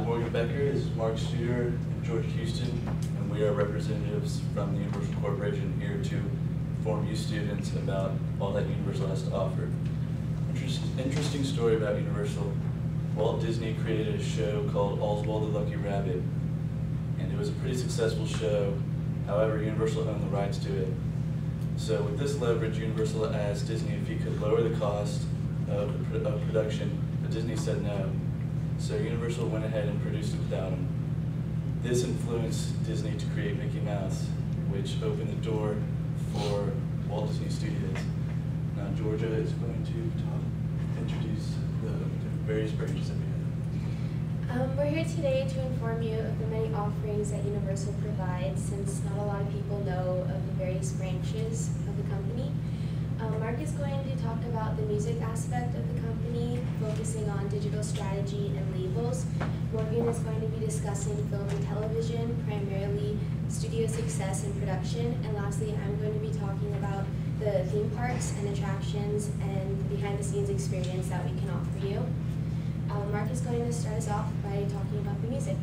Morgan Becker, this is Mark Studer and George Houston, and we are representatives from the Universal Corporation here to inform you students about all that Universal has to offer. Interesting story about Universal. Walt Disney created a show called Oswald the Lucky Rabbit, and it was a pretty successful show. However, Universal owned the rights to it. So with this leverage, Universal asked Disney if he could lower the cost of production, but Disney said no. So Universal went ahead and produced it without him. This influenced Disney to create Mickey Mouse, which opened the door for Walt Disney Studios. Now Georgia is going to introduce the various branches that we have. We're here today to inform you of the many offerings that Universal provides, since not a lot of people know of the various branches of the company. Mark is going to talk about the music aspect of the company, focusing on digital strategy and labels. Morgan is going to be discussing film and television, primarily studio success and production. And lastly, I'm going to be talking about the theme parks and attractions and the behind-the-scenes experience that we can offer you. Mark is going to start us off by talking about the music.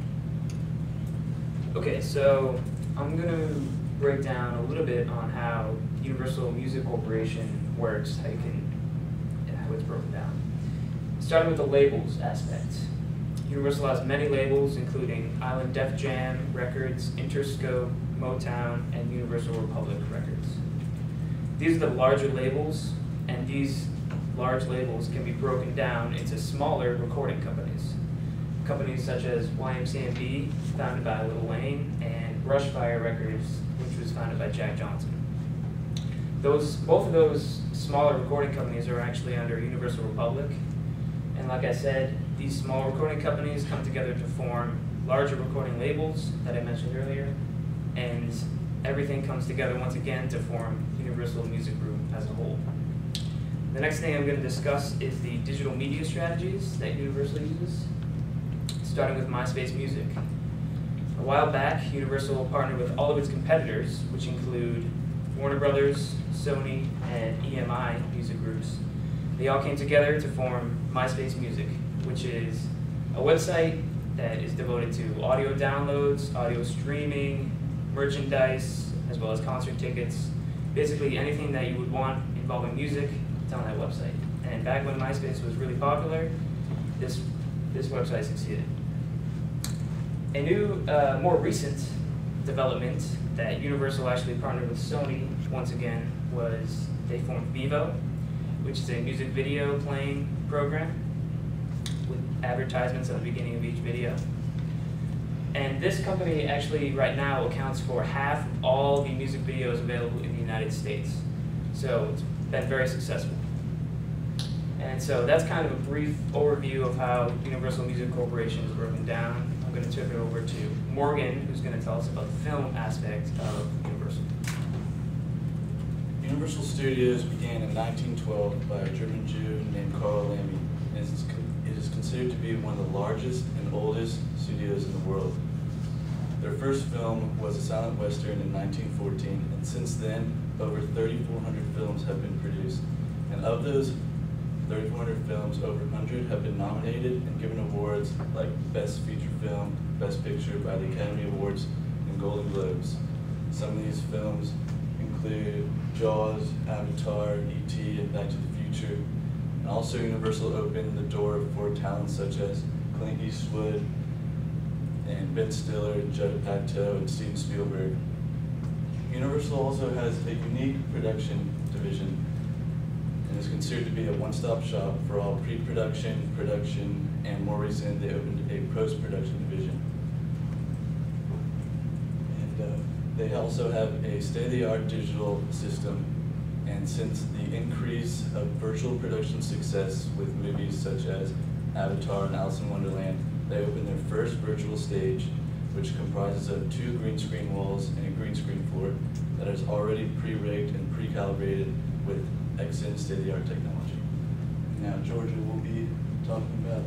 Okay, so I'm going to break down a little bit on how Universal Music Corporation works, how it's broken down. Starting with the labels aspect. Universal has many labels, including Island Def Jam Records, Interscope, Motown, and Universal Republic Records. These are the larger labels, and these large labels can be broken down into smaller recording companies. Companies such as YMCMB, founded by Lil Wayne, and Brushfire Records, which was founded by Jack Johnson. Both of those smaller recording companies are actually under Universal Republic, and like I said, these small recording companies come together to form larger recording labels that I mentioned earlier, and everything comes together once again to form Universal Music Group as a whole. The next thing I'm going to discuss is the digital media strategies that Universal uses, starting with MySpace Music. A while back, Universal partnered with all of its competitors, which include Warner Brothers, Sony, and EMI music groups. They all came together to form MySpace Music, which is a website that is devoted to audio downloads, audio streaming, merchandise, as well as concert tickets. Basically anything that you would want involving music, it's on that website. And back when MySpace was really popular, this website succeeded. A new, more recent development that Universal actually partnered with Sony once again was they formed Vivo, which is a music video playing program with advertisements at the beginning of each video. And this company actually right now accounts for half of all the music videos available in the United States. So it's been very successful. And so that's kind of a brief overview of how Universal Music Corporation is broken down. I'm going to turn it over to Morgan, who's going to tell us about the film aspect of Universal. Universal Studios began in 1912 by a German Jew named Carl Lamy, and it is considered to be one of the largest and oldest studios in the world. Their first film was a silent western in 1914, and since then, over 3,400 films have been produced. And of those 3,400 films, over 100 have been nominated and given awards like Best Feature Film, Best Picture by the Academy Awards, and Golden Globes. Some of these films include Jaws, Avatar, E.T., and Back to the Future. And also Universal opened the door for talents such as Clint Eastwood, and Ben Stiller, Judd Apatow, and Steven Spielberg. Universal also has a unique production division and is considered to be a one-stop shop for all pre-production, production, and more recently they opened a post-production division. And they also have a state-of-the-art digital system, and since the increase of virtual production success with movies such as Avatar and Alice in Wonderland, they opened their first virtual stage, which comprises of 2 green screen walls and a green screen floor that is already pre-rigged and pre-calibrated with excellent state-of-the-art technology. Now Georgia will be talking about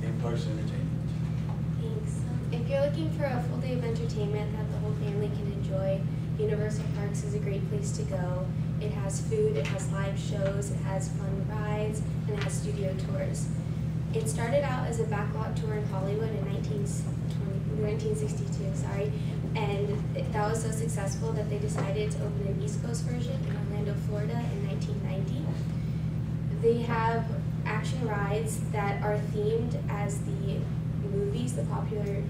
theme parks and entertainment. Thanks. If you're looking for a full day of entertainment that the whole family can enjoy, Universal Parks is a great place to go. It has food, it has live shows, it has fun rides, and it has studio tours. It started out as a backlot tour in Hollywood in 1962, sorry. And that was so successful that they decided to open an East Coast version in Orlando, Florida in 1990. They have action rides that are themed as the movies, the popular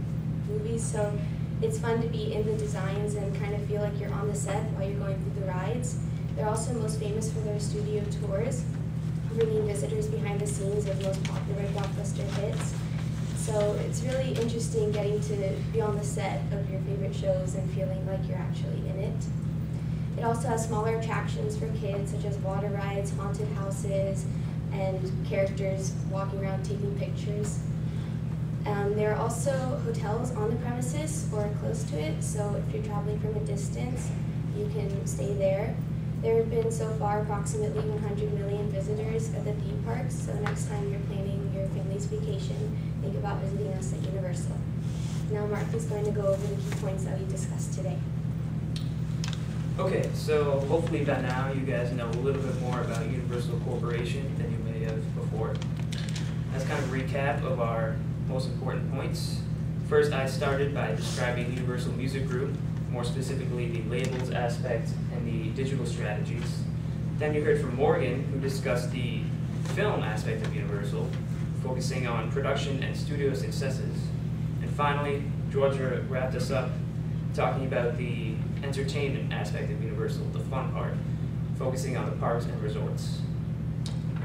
movies, so it's fun to be in the designs and kind of feel like you're on the set while you're going through the rides. They're also most famous for their studio tours, bringing visitors behind the scenes of most popular blockbuster hits. So it's really interesting getting to be on the set of your favorite shows and feeling like you're actually in it. It also has smaller attractions for kids, such as water rides, haunted houses, and characters walking around taking pictures. There are also hotels on the premises or close to it, so if you're traveling from a distance, you can stay there. There have been so far approximately 100 million visitors at the theme parks, so next time you're planning your family's vacation, think about visiting us at Universal. Now Mark is going to go over the key points that we discussed today. Okay, so hopefully by now you guys know a little bit more about Universal Corporation than you may have before. That's kind of a recap of our most important points. First, I started by describing Universal Music Group, more specifically the labels aspect and the digital strategies. Then you heard from Morgan, who discussed the film aspect of Universal, focusing on production and studio successes. And finally, Georgia wrapped us up talking about the entertainment aspect of Universal, the fun part, focusing on the parks and resorts.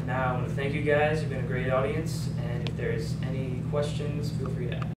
Now, I want to thank you guys. You've been a great audience, and if there's any questions, feel free to ask.